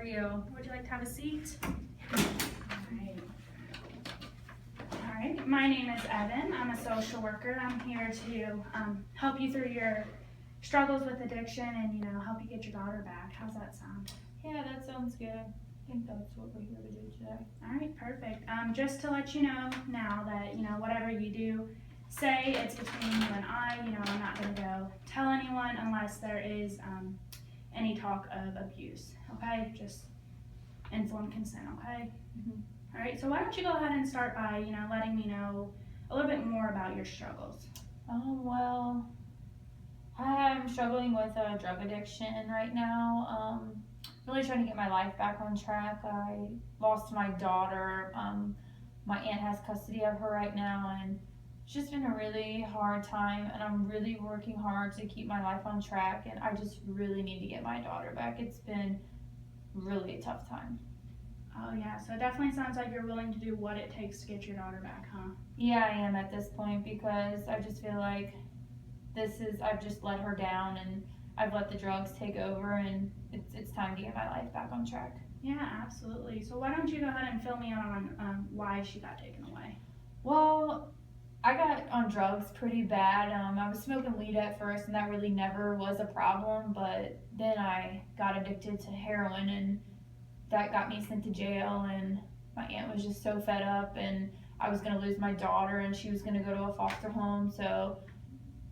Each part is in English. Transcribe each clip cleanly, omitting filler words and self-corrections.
you? Would you like to have a seat? Alright. Alright, my name is Evan. I'm a social worker. I'm here to help you through your struggles with addiction and, help you get your daughter back. How's that sound? Yeah, that sounds good. I think that's what we're here to do today. Alright, perfect. Just to let you know now that, whatever you do, say it's between you and I. I'm not going to go tell anyone unless there is any talk of abuse, okay? Just informed consent, okay? Mm-hmm. All right, so why don't you go ahead and start by, letting me know a little bit more about your struggles. Well, I'm struggling with a drug addiction right now. Really trying to get my life back on track. I lost my daughter. My aunt has custody of her right now, and it's just been a really hard time, and I'm really working hard to keep my life on track, and I just really need to get my daughter back. It's been really a tough time. Oh yeah, so it definitely sounds like you're willing to do what it takes to get your daughter back, huh? Yeah, I am at this point because I just feel like I've just let her down, and I've let the drugs take over, and it's time to get my life back on track. Yeah, absolutely. So why don't you go ahead and fill me in on why she got taken away? Well, I got on drugs pretty bad. I was smoking weed at first, and that really never was a problem, but then I got addicted to heroin, and that got me sent to jail, and my aunt was just so fed up, and I was going to lose my daughter, and she was going to go to a foster home, so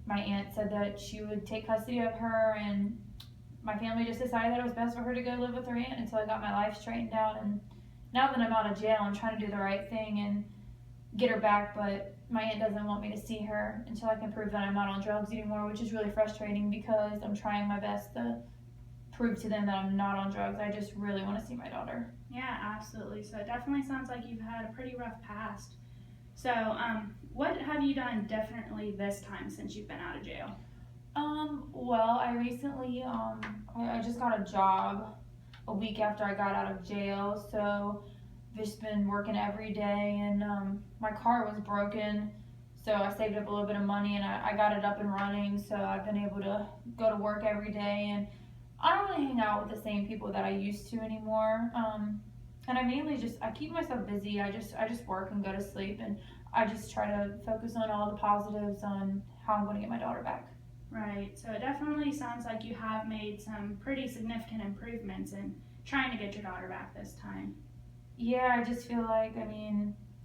my aunt said that she would take custody of her, and my family just decided that it was best for her to go live with her aunt until I got my life straightened out. And now that I'm out of jail, I'm trying to do the right thing and get her back, but my aunt doesn't want me to see her until I can prove that I'm not on drugs anymore, which is really frustrating because I'm trying my best to prove to them that I'm not on drugs. I just really want to see my daughter. Yeah, absolutely. So it definitely sounds like you've had a pretty rough past. So, what have you done differently this time since you've been out of jail? Well, I recently, I just got a job a week after I got out of jail, so just been working every day, and my car was broken, so I saved up a little bit of money, and I got it up and running, so I've been able to go to work every day, and I don't really hang out with the same people that I used to anymore, and I mainly I keep myself busy. I just work and go to sleep, and I just try to focus on all the positives on how I'm going to get my daughter back. Right, so it definitely sounds like you have made some pretty significant improvements in trying to get your daughter back this time. Yeah, I just feel like,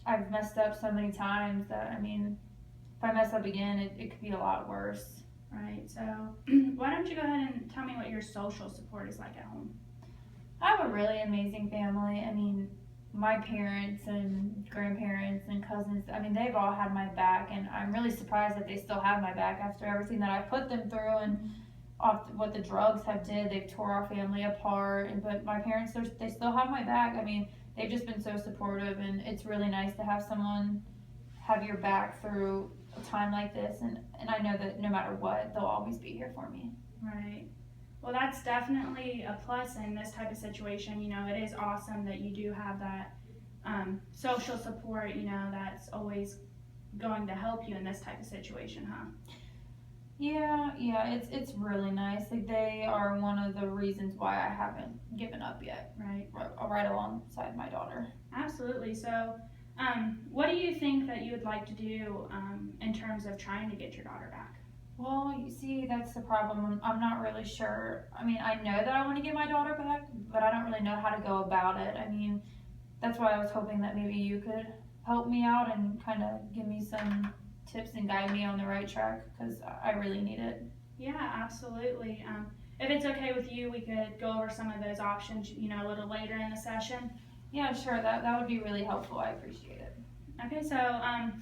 I've messed up so many times that, if I mess up again, it could be a lot worse. Right, so why don't you go ahead and tell me what your social support is like at home? I have a really amazing family. My parents and grandparents and cousins, they've all had my back, and I'm really surprised that they still have my back after everything that I put them through and what the drugs have did. They've tore our family apart, but my parents, they still have my back. They've just been so supportive, and it's really nice to have someone have your back through a time like this, and I know that no matter what, they'll always be here for me. Right. Well, that's definitely a plus in this type of situation. It is awesome that you do have that social support, that's always going to help you in this type of situation, huh? Yeah, it's really nice. Like, they are one of the reasons why I haven't given up yet. Right alongside my daughter. Absolutely. So, what do you think that you would like to do in terms of trying to get your daughter back? Well, you see, that's the problem. I'm not really sure. I know that I want to get my daughter back, but I don't really know how to go about it. That's why I was hoping that maybe you could help me out and kind of give me some tips and guide me on the right track, because I really need it. Yeah, absolutely. If it's okay with you, we could go over some of those options, a little later in the session. Yeah, sure. That would be really helpful. I appreciate it. Okay, so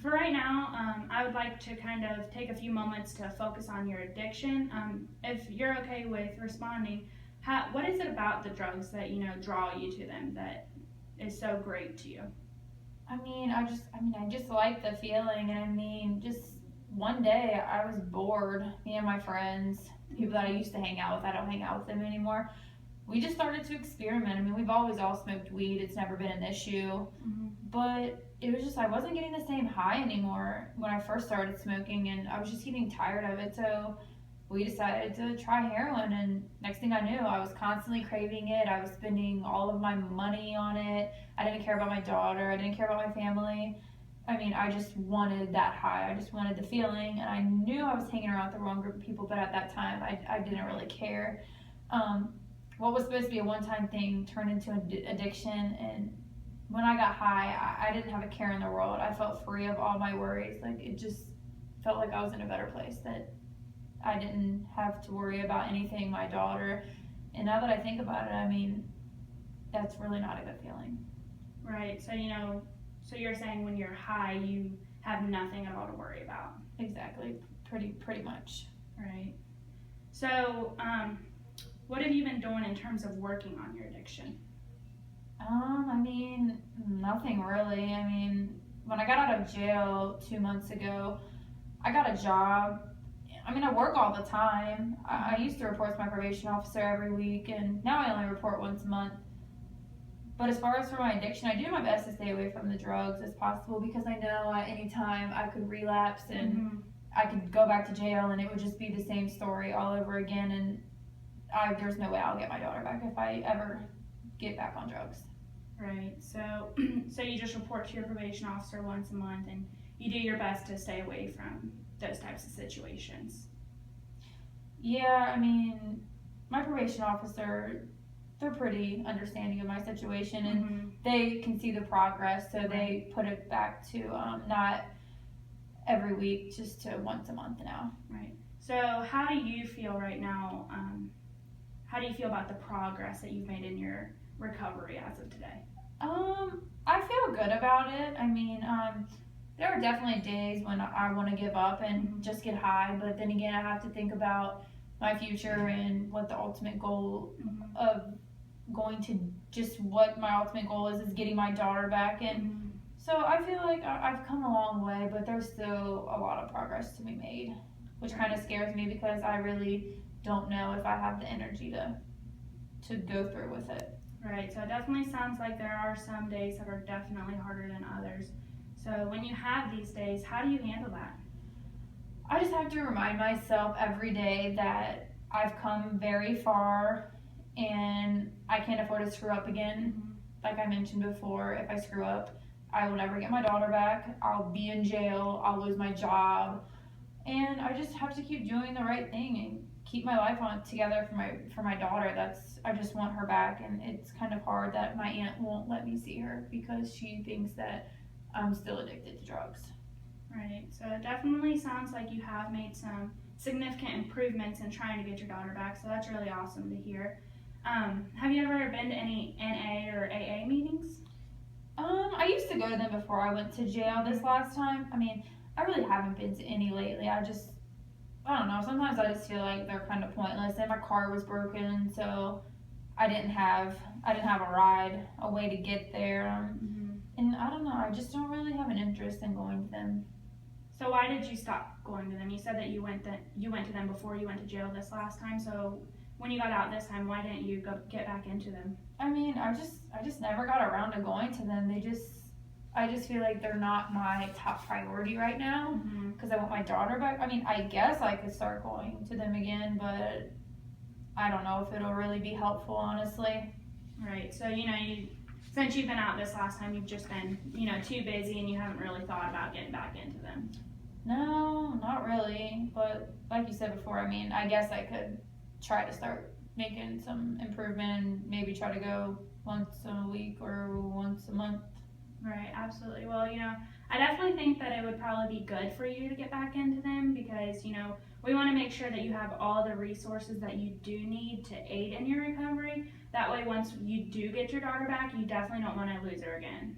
for right now, I would like to kind of take a few moments to focus on your addiction. If you're okay with responding, what is it about the drugs that, draw you to them that is so great to you? I just like the feeling, and just one day I was bored. Me and my friends, people that I used to hang out with, I don't hang out with them anymore. We just started to experiment. We've always all smoked weed. It's never been an issue. Mm-hmm. But it was just, I wasn't getting the same high anymore when I first started smoking, and I was just getting tired of it. So we decided to try heroin, and next thing I knew, I was constantly craving it. I was spending all of my money on it. I didn't care about my daughter. I didn't care about my family. I mean, I just wanted that high. I just wanted the feeling, and I knew I was hanging around with the wrong group of people, but at that time, I didn't really care. What was supposed to be a one-time thing turned into an addiction, and when I got high, I didn't have a care in the world. I felt free of all my worries. Like, it just felt like I was in a better place, that I didn't have to worry about anything, my daughter. And now that I think about it, I mean, that's really not a good feeling. Right. So, so you're saying when you're high, you have nothing at all to worry about. Exactly. Pretty much. Right. So, what have you been doing in terms of working on your addiction? I mean, nothing really. I mean, when I got out of jail 2 months ago, I got a job. I mean, I work all the time. I used to report to my probation officer every week, and now I only report once a month. But as far as for my addiction, I do my best to stay away from the drugs as possible, because I know at any time I could relapse and I could go back to jail, and it would just be the same story all over again. And there's no way I'll get my daughter back if I ever get back on drugs. Right. So, so you just report to your probation officer once a month, and you do your best to stay away from those types of situations. Yeah, I mean, my probation officer, they're pretty understanding of my situation, and they can see the progress, so they put it back to not every week, just to once a month now. Right. So how do you feel right now? How do you feel about the progress that you've made in your recovery as of today? I feel good about it. I mean, there are definitely days when I want to give up and just get high, but then again, I have to think about my future and what the ultimate goal of going to, just what my ultimate goal is getting my daughter back. And so I feel like I've come a long way, but there's still a lot of progress to be made, which kind of scares me, because I really don't know if I have the energy to go through with it. Right, so it definitely sounds like there are some days that are definitely harder than others. So when you have these days, how do you handle that? I just have to remind myself every day that I've come very far and I can't afford to screw up again. Like I mentioned before, if I screw up, I will never get my daughter back. I'll be in jail, I'll lose my job, and I just have to keep doing the right thing and keep my life together for my daughter. I just want her back, and it's kind of hard that my aunt won't let me see her because she thinks that I'm still addicted to drugs. Right, so it definitely sounds like you have made some significant improvements in trying to get your daughter back, so that's really awesome to hear. Have you ever been to any NA or AA meetings? I used to go to them before I went to jail this last time. I mean, I really haven't been to any lately. I don't know, sometimes I just feel like they're kind of pointless, and my car was broken, so I didn't have a way to get there, and I don't know, I just don't really have an interest in going to them. So why did you stop going to them? You said that you went to them before you went to jail this last time, so when you got out this time, why didn't you get back into them? I mean, I just never got around to going to them. I just feel like they're not my top priority right now, because I want my daughter back. I mean, I guess I could start going to them again, but I don't know if it'll really be helpful, honestly. Right, so since you've been out this last time, you've just been too busy, and you haven't really thought about getting back into them. No, not really, but like you said before, I mean, I guess I could try to start making some improvement and maybe try to go once a week or once a month. Right, absolutely. Well, I definitely think that it would probably be good for you to get back into them, because, we want to make sure that you have all the resources that you do need to aid in your recovery. That way, once you do get your daughter back, you definitely don't want to lose her again.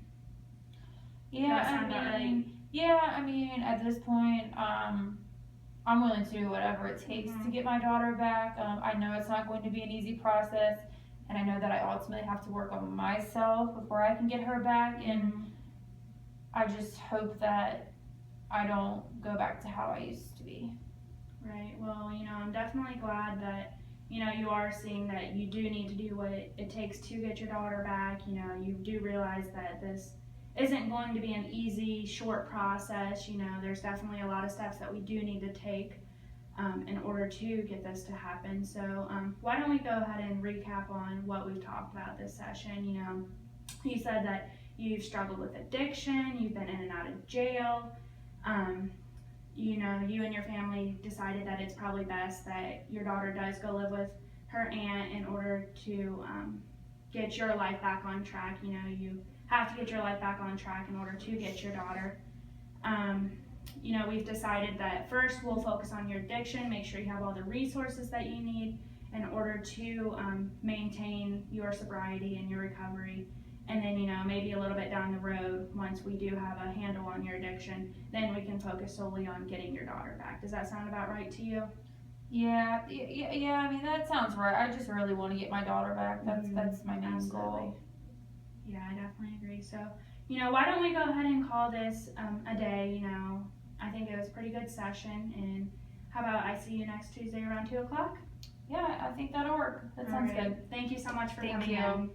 Yeah, I mean, at this point, I'm willing to do whatever it takes to get my daughter back. I know it's not going to be an easy process, and I know that I ultimately have to work on myself before I can get her back, and I just hope that I don't go back to how I used to be. Right, well, I'm definitely glad that, you are seeing that you do need to do what it takes to get your daughter back. You do realize that this isn't going to be an easy, short process. There's definitely a lot of steps that we do need to take. in order to get this to happen. So why don't we go ahead and recap on what we've talked about this session. You said that you've struggled with addiction, you've been in and out of jail. You and your family decided that it's probably best that your daughter does go live with her aunt in order to get your life back on track. You have to get your life back on track in order to get your daughter. We've decided that first we'll focus on your addiction, make sure you have all the resources that you need in order to maintain your sobriety and your recovery. And then, maybe a little bit down the road, once we do have a handle on your addiction, then we can focus solely on getting your daughter back. Does that sound about right to you? Yeah. I mean, that sounds right. I just really want to get my daughter back. That's my main goal. Yeah, I definitely agree. So, why don't we go ahead and call this a day? I think it was a pretty good session. And how about I see you next Tuesday around 2:00? Yeah, I think that'll work. That sounds good. Thank you so much for Thank coming you. in.